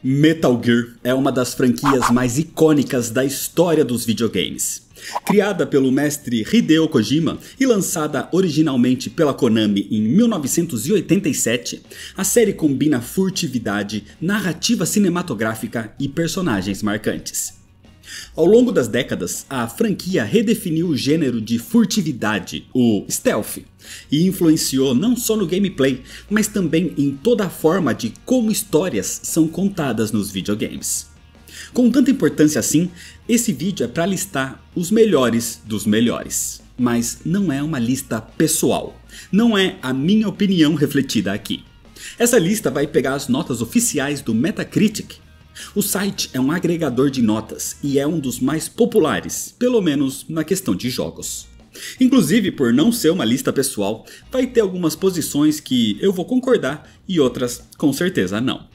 Metal Gear é uma das franquias mais icônicas da história dos videogames. Criada pelo mestre Hideo Kojima e lançada originalmente pela Konami em 1987, a série combina furtividade, narrativa cinematográfica e personagens marcantes. Ao longo das décadas, a franquia redefiniu o gênero de furtividade, o stealth, e influenciou não só no gameplay, mas também em toda a forma de como histórias são contadas nos videogames. Com tanta importância assim, esse vídeo é para listar os melhores dos melhores. Mas não é uma lista pessoal, não é a minha opinião refletida aqui. Essa lista vai pegar as notas oficiais do Metacritic. O site é um agregador de notas e é um dos mais populares, pelo menos na questão de jogos. Inclusive, por não ser uma lista pessoal, vai ter algumas posições que eu vou concordar e outras com certeza não.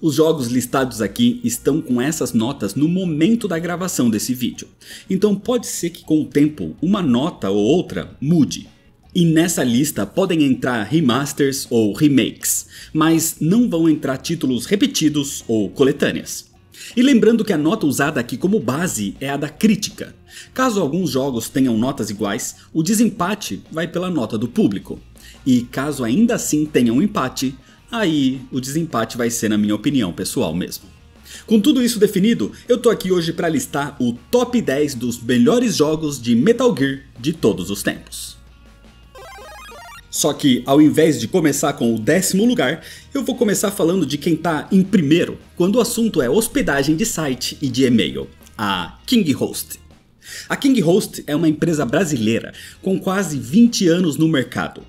Os jogos listados aqui estão com essas notas no momento da gravação desse vídeo, então pode ser que com o tempo uma nota ou outra mude. E nessa lista podem entrar remasters ou remakes, mas não vão entrar títulos repetidos ou coletâneas. E lembrando que a nota usada aqui como base é a da crítica. Caso alguns jogos tenham notas iguais, o desempate vai pela nota do público. E caso ainda assim tenha um empate, aí o desempate vai ser na minha opinião pessoal mesmo. Com tudo isso definido, eu tô aqui hoje para listar o top 10 dos melhores jogos de Metal Gear de todos os tempos. Só que ao invés de começar com o 10º lugar, eu vou começar falando de quem tá em primeiro, quando o assunto é hospedagem de site e de e-mail, a KingHost. A KingHost é uma empresa brasileira com quase 20 anos no mercado.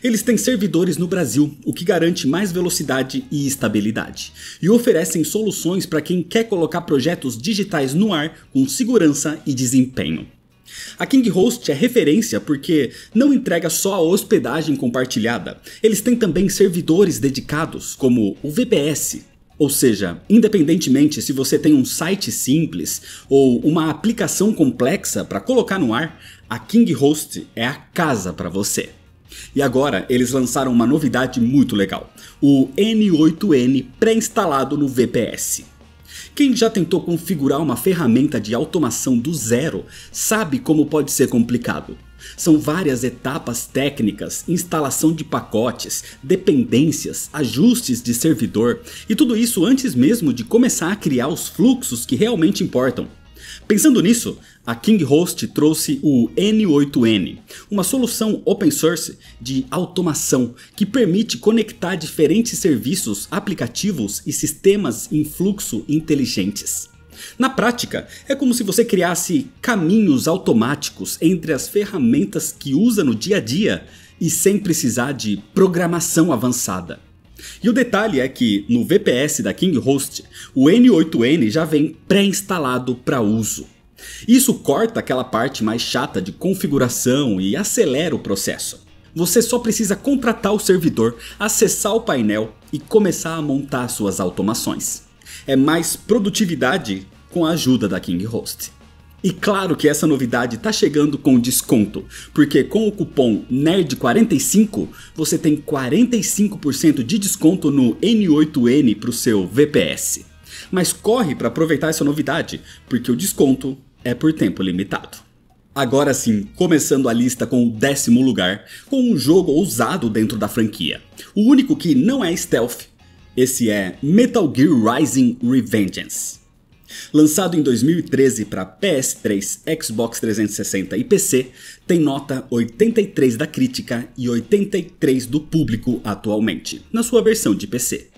Eles têm servidores no Brasil, o que garante mais velocidade e estabilidade, e oferecem soluções para quem quer colocar projetos digitais no ar com segurança e desempenho. A KingHost é referência porque não entrega só a hospedagem compartilhada, eles têm também servidores dedicados como o VPS. Ou seja, independentemente se você tem um site simples ou uma aplicação complexa para colocar no ar, a KingHost é a casa para você. E agora eles lançaram uma novidade muito legal, o N8N pré-instalado no VPS. Quem já tentou configurar uma ferramenta de automação do zero sabe como pode ser complicado. São várias etapas técnicas, instalação de pacotes, dependências, ajustes de servidor e tudo isso antes mesmo de começar a criar os fluxos que realmente importam. Pensando nisso, a KingHost trouxe o N8N, uma solução open source de automação que permite conectar diferentes serviços, aplicativos e sistemas em fluxo inteligentes. Na prática, é como se você criasse caminhos automáticos entre as ferramentas que usa no dia a dia e sem precisar de programação avançada. E o detalhe é que no VPS da KingHost, o N8N já vem pré-instalado para uso. Isso corta aquela parte mais chata de configuração e acelera o processo. Você só precisa contratar o servidor, acessar o painel e começar a montar suas automações. É mais produtividade com a ajuda da KingHost. E claro que essa novidade está chegando com desconto, porque com o cupom NERD45 você tem 45% de desconto no N8N para o seu VPS. Mas corre para aproveitar essa novidade, porque o desconto é por tempo limitado. Agora sim, começando a lista com o 10º lugar, com um jogo ousado dentro da franquia. O único que não é stealth, esse é Metal Gear Rising: Revengeance. Lançado em 2013 para PS3, Xbox 360 e PC, tem nota 83 da crítica e 83 do público atualmente, na sua versão de PC.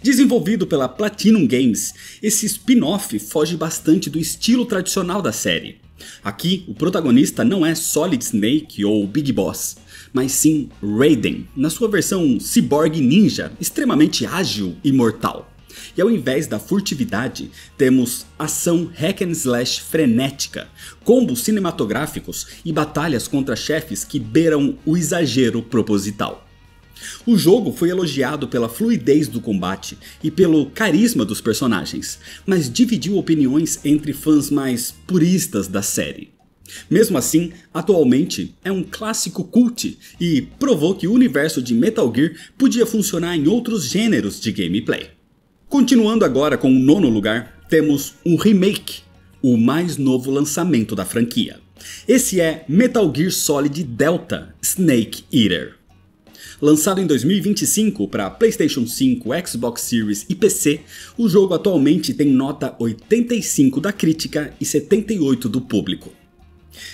Desenvolvido pela Platinum Games, esse spin-off foge bastante do estilo tradicional da série. Aqui, o protagonista não é Solid Snake ou Big Boss, mas sim Raiden, na sua versão cyborg ninja, extremamente ágil e mortal. E ao invés da furtividade, temos ação hack and slash frenética, combos cinematográficos e batalhas contra chefes que beiram o exagero proposital. O jogo foi elogiado pela fluidez do combate e pelo carisma dos personagens, mas dividiu opiniões entre fãs mais puristas da série. Mesmo assim, atualmente é um clássico cult e provou que o universo de Metal Gear podia funcionar em outros gêneros de gameplay. Continuando agora com o nono lugar, temos um remake, o mais novo lançamento da franquia. Esse é Metal Gear Solid Delta Snake Eater. Lançado em 2025 para PlayStation 5, Xbox Series e PC, o jogo atualmente tem nota 85 da crítica e 78 do público.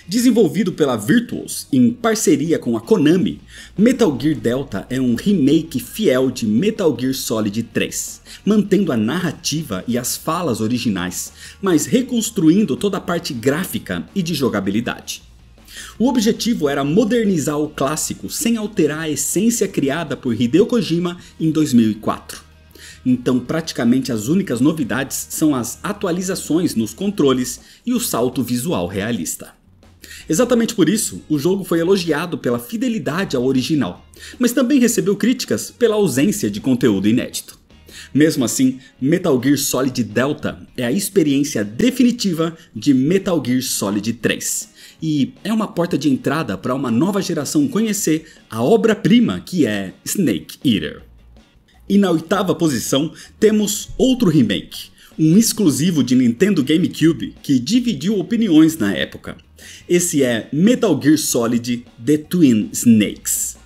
Desenvolvido pela Virtuos em parceria com a Konami, Metal Gear Delta é um remake fiel de Metal Gear Solid 3, mantendo a narrativa e as falas originais, mas reconstruindo toda a parte gráfica e de jogabilidade. O objetivo era modernizar o clássico sem alterar a essência criada por Hideo Kojima em 2004. Então praticamente as únicas novidades são as atualizações nos controles e o salto visual realista. Exatamente por isso, o jogo foi elogiado pela fidelidade ao original, mas também recebeu críticas pela ausência de conteúdo inédito. Mesmo assim, Metal Gear Solid Delta é a experiência definitiva de Metal Gear Solid 3. E é uma porta de entrada para uma nova geração conhecer a obra-prima que é Snake Eater. E na oitava posição temos outro remake, um exclusivo de Nintendo GameCube que dividiu opiniões na época. Esse é Metal Gear Solid The Twin Snakes.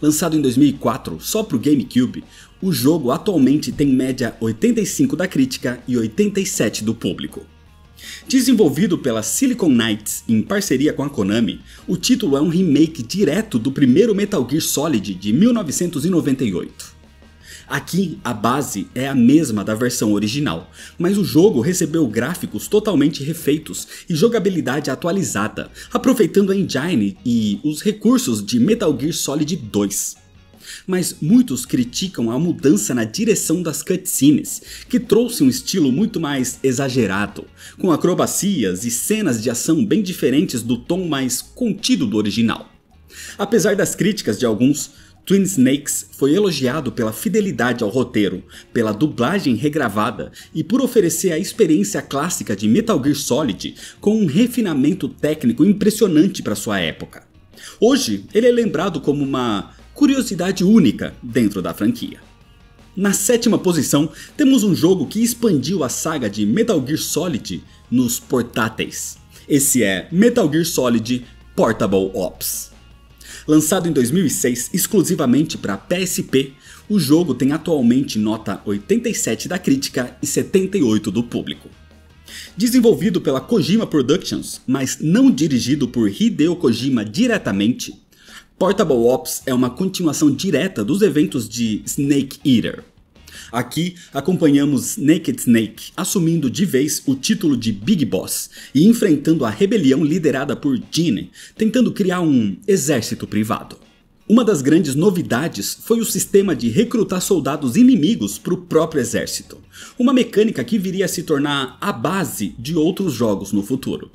Lançado em 2004 só para o GameCube, o jogo atualmente tem média 85 da crítica e 87 do público. Desenvolvido pela Silicon Knights em parceria com a Konami, o título é um remake direto do primeiro Metal Gear Solid de 1998. Aqui a base é a mesma da versão original, mas o jogo recebeu gráficos totalmente refeitos e jogabilidade atualizada, aproveitando a engine e os recursos de Metal Gear Solid 2. Mas muitos criticam a mudança na direção das cutscenes, que trouxe um estilo muito mais exagerado, com acrobacias e cenas de ação bem diferentes do tom mais contido do original. Apesar das críticas de alguns, Twin Snakes foi elogiado pela fidelidade ao roteiro, pela dublagem regravada e por oferecer a experiência clássica de Metal Gear Solid com um refinamento técnico impressionante para sua época. Hoje ele é lembrado como uma curiosidade única dentro da franquia. Na sétima posição temos um jogo que expandiu a saga de Metal Gear Solid nos portáteis. Esse é Metal Gear Solid Portable Ops. Lançado em 2006 exclusivamente para PSP, o jogo tem atualmente nota 87 da crítica e 78 do público. Desenvolvido pela Kojima Productions, mas não dirigido por Hideo Kojima diretamente, Portable Ops é uma continuação direta dos eventos de Snake Eater. Aqui acompanhamos Naked Snake assumindo de vez o título de Big Boss e enfrentando a rebelião liderada por Gene, tentando criar um exército privado. Uma das grandes novidades foi o sistema de recrutar soldados inimigos para o próprio exército, uma mecânica que viria a se tornar a base de outros jogos no futuro.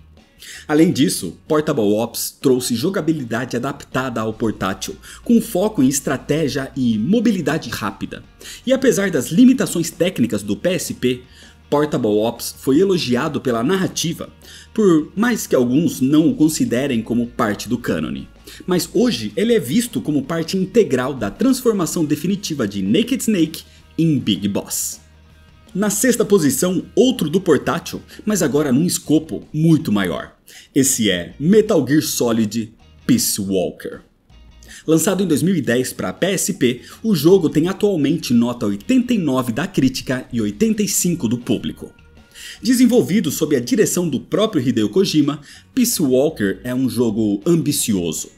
Além disso, Portable Ops trouxe jogabilidade adaptada ao portátil, com foco em estratégia e mobilidade rápida. E apesar das limitações técnicas do PSP, Portable Ops foi elogiado pela narrativa, por mais que alguns não o considerem como parte do cânone. Mas hoje ele é visto como parte integral da transformação definitiva de Naked Snake em Big Boss. Na sexta posição, outro do portátil, mas agora num escopo muito maior. Esse é Metal Gear Solid Peace Walker. Lançado em 2010 para PSP, o jogo tem atualmente nota 89 da crítica e 85 do público. Desenvolvido sob a direção do próprio Hideo Kojima, Peace Walker é um jogo ambicioso.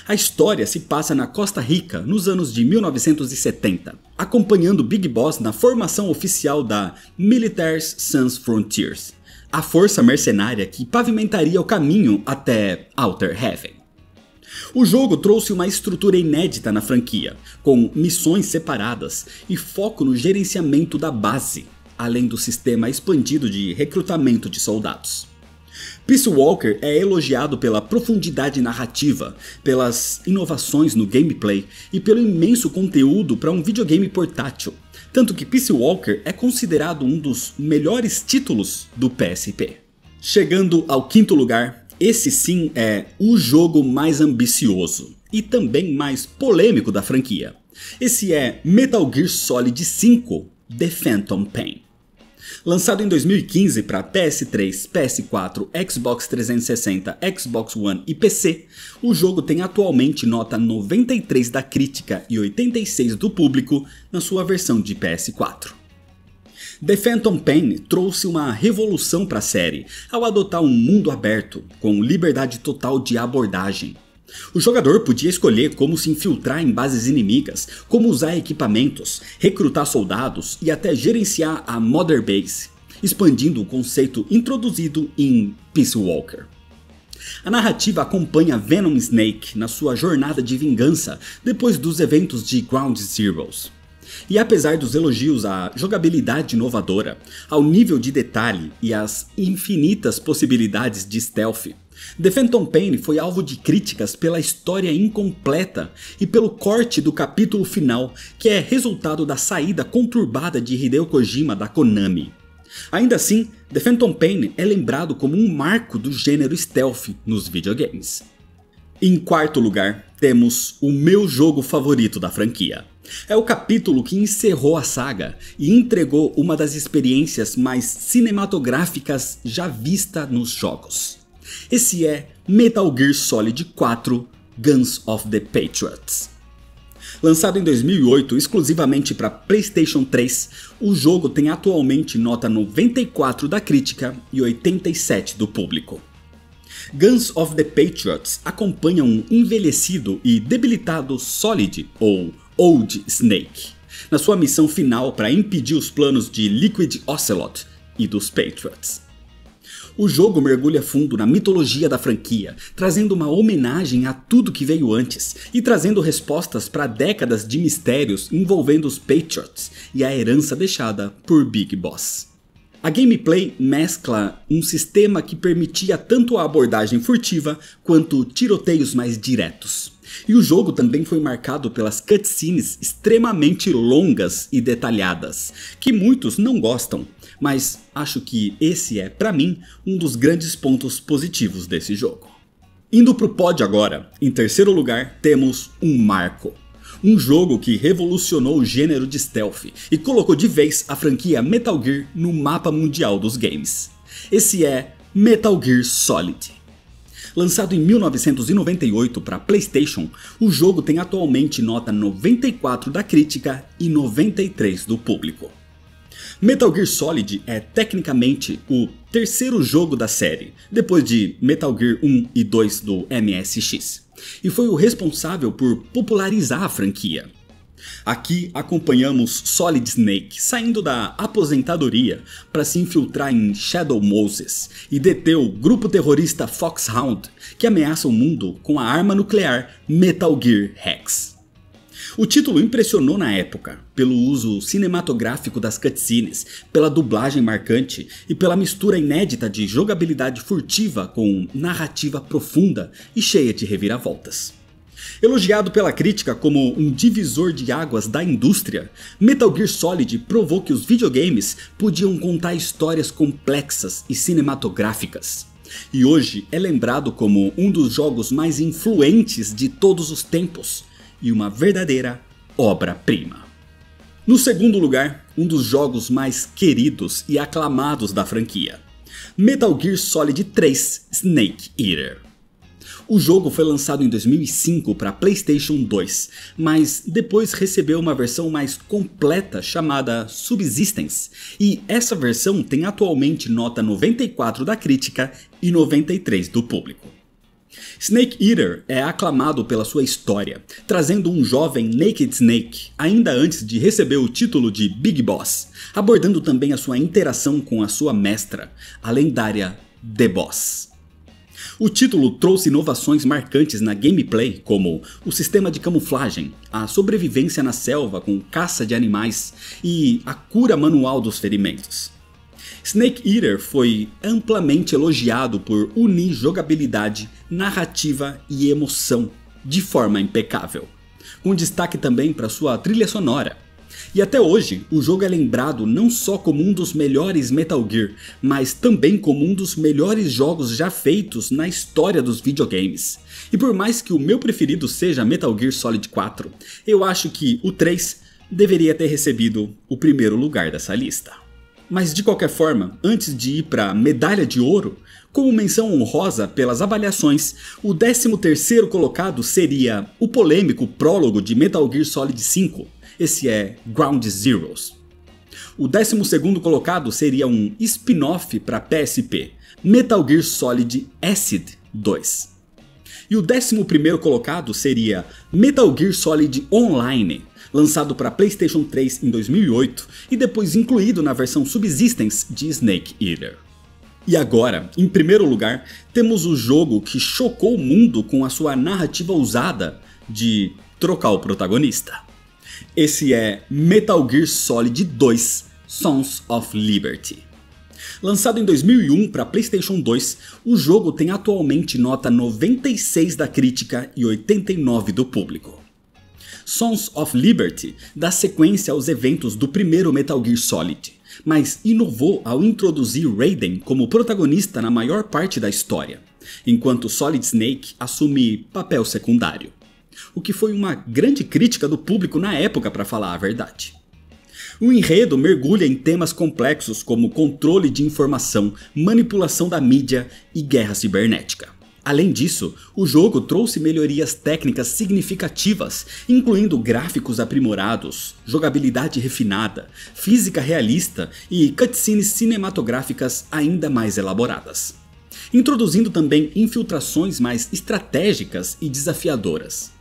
A história se passa na Costa Rica nos anos de 1970, acompanhando Big Boss na formação oficial da Militaires Sans Frontières, a força mercenária que pavimentaria o caminho até Outer Heaven. O jogo trouxe uma estrutura inédita na franquia, com missões separadas e foco no gerenciamento da base, além do sistema expandido de recrutamento de soldados. Peace Walker é elogiado pela profundidade narrativa, pelas inovações no gameplay e pelo imenso conteúdo para um videogame portátil, tanto que Peace Walker é considerado um dos melhores títulos do PSP. Chegando ao quinto lugar, esse sim é o jogo mais ambicioso e também mais polêmico da franquia. Esse é Metal Gear Solid 5 The Phantom Pain. Lançado em 2015 para PS3, PS4, Xbox 360, Xbox One e PC, o jogo tem atualmente nota 93 da crítica e 86 do público na sua versão de PS4. The Phantom Pain trouxe uma revolução para a série ao adotar um mundo aberto, com liberdade total de abordagem. O jogador podia escolher como se infiltrar em bases inimigas, como usar equipamentos, recrutar soldados e até gerenciar a Mother Base, expandindo o conceito introduzido em Peace Walker. A narrativa acompanha Venom Snake na sua jornada de vingança depois dos eventos de Ground Zeroes. E apesar dos elogios à jogabilidade inovadora, ao nível de detalhe e às infinitas possibilidades de stealth, The Phantom Pain foi alvo de críticas pela história incompleta e pelo corte do capítulo final, que é resultado da saída conturbada de Hideo Kojima da Konami. Ainda assim, The Phantom Pain é lembrado como um marco do gênero stealth nos videogames. Em quarto lugar, temos o meu jogo favorito da franquia. É o capítulo que encerrou a saga e entregou uma das experiências mais cinematográficas já vista nos jogos. Esse é Metal Gear Solid 4 Guns of the Patriots. Lançado em 2008 exclusivamente para PlayStation 3, o jogo tem atualmente nota 94 da crítica e 87 do público. Guns of the Patriots acompanha um envelhecido e debilitado Solid, ou Old Snake, na sua missão final para impedir os planos de Liquid Ocelot e dos Patriots. O jogo mergulha fundo na mitologia da franquia, trazendo uma homenagem a tudo que veio antes e trazendo respostas para décadas de mistérios envolvendo os Patriots e a herança deixada por Big Boss. A gameplay mescla um sistema que permitia tanto a abordagem furtiva quanto tiroteios mais diretos. E o jogo também foi marcado pelas cutscenes extremamente longas e detalhadas, que muitos não gostam, mas acho que esse é, para mim, um dos grandes pontos positivos desse jogo. Indo pro pódio agora, em terceiro lugar temos um marco. Um jogo que revolucionou o gênero de stealth e colocou de vez a franquia Metal Gear no mapa mundial dos games. Esse é Metal Gear Solid. Lançado em 1998 para PlayStation, o jogo tem atualmente nota 94 da crítica e 93 do público. Metal Gear Solid é tecnicamente o terceiro jogo da série, depois de Metal Gear 1 e 2 do MSX, e foi o responsável por popularizar a franquia. Aqui acompanhamos Solid Snake saindo da aposentadoria para se infiltrar em Shadow Moses e deter o grupo terrorista Foxhound, que ameaça o mundo com a arma nuclear Metal Gear Rex. O título impressionou na época, pelo uso cinematográfico das cutscenes, pela dublagem marcante e pela mistura inédita de jogabilidade furtiva com narrativa profunda e cheia de reviravoltas. Elogiado pela crítica como um divisor de águas da indústria, Metal Gear Solid provou que os videogames podiam contar histórias complexas e cinematográficas. E hoje é lembrado como um dos jogos mais influentes de todos os tempos e uma verdadeira obra-prima. No segundo lugar, um dos jogos mais queridos e aclamados da franquia, Metal Gear Solid 3 Snake Eater. O jogo foi lançado em 2005 para PlayStation 2, mas depois recebeu uma versão mais completa chamada Subsistence, e essa versão tem atualmente nota 94 da crítica e 93 do público. Snake Eater é aclamado pela sua história, trazendo um jovem Naked Snake ainda antes de receber o título de Big Boss, abordando também a sua interação com a sua mestra, a lendária The Boss. O título trouxe inovações marcantes na gameplay, como o sistema de camuflagem, a sobrevivência na selva com caça de animais e a cura manual dos ferimentos. Snake Eater foi amplamente elogiado por unir jogabilidade, narrativa e emoção de forma impecável, com destaque também para sua trilha sonora. E até hoje, o jogo é lembrado não só como um dos melhores Metal Gear, mas também como um dos melhores jogos já feitos na história dos videogames. E por mais que o meu preferido seja Metal Gear Solid 4, eu acho que o 3 deveria ter recebido o primeiro lugar dessa lista. Mas de qualquer forma, antes de ir para medalha de ouro, como menção honrosa pelas avaliações, o 13º colocado seria o polêmico prólogo de Metal Gear Solid 5, esse é Ground Zeroes. O 12º colocado seria um spin-off para PSP, Metal Gear Solid Acid 2. E o 11º colocado seria Metal Gear Solid Online, lançado para PlayStation 3 em 2008 e depois incluído na versão Subsistence de Snake Eater. E agora, em primeiro lugar, temos o jogo que chocou o mundo com a sua narrativa ousada de trocar o protagonista. Esse é Metal Gear Solid 2 Sons of Liberty. Lançado em 2001 para PlayStation 2, o jogo tem atualmente nota 96 da crítica e 89 do público. Sons of Liberty dá sequência aos eventos do primeiro Metal Gear Solid, mas inovou ao introduzir Raiden como protagonista na maior parte da história, enquanto Solid Snake assume papel secundário, o que foi uma grande crítica do público na época, para falar a verdade. O enredo mergulha em temas complexos como controle de informação, manipulação da mídia e guerra cibernética. Além disso, o jogo trouxe melhorias técnicas significativas, incluindo gráficos aprimorados, jogabilidade refinada, física realista e cutscenes cinematográficas ainda mais elaboradas, introduzindo também infiltrações mais estratégicas e desafiadoras.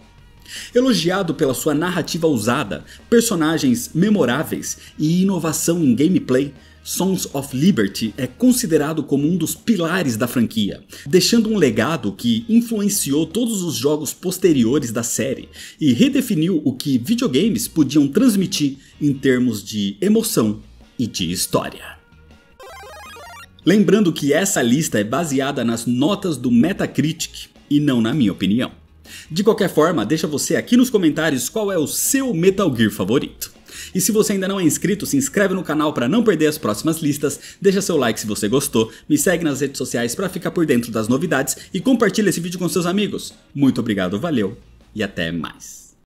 Elogiado pela sua narrativa ousada, personagens memoráveis e inovação em gameplay, Sons of Liberty é considerado como um dos pilares da franquia, deixando um legado que influenciou todos os jogos posteriores da série e redefiniu o que videogames podiam transmitir em termos de emoção e de história. Lembrando que essa lista é baseada nas notas do Metacritic e não na minha opinião. De qualquer forma, deixa você aqui nos comentários qual é o seu Metal Gear favorito. E se você ainda não é inscrito, se inscreve no canal para não perder as próximas listas, deixa seu like se você gostou, me segue nas redes sociais para ficar por dentro das novidades e compartilha esse vídeo com seus amigos. Muito obrigado, valeu e até mais.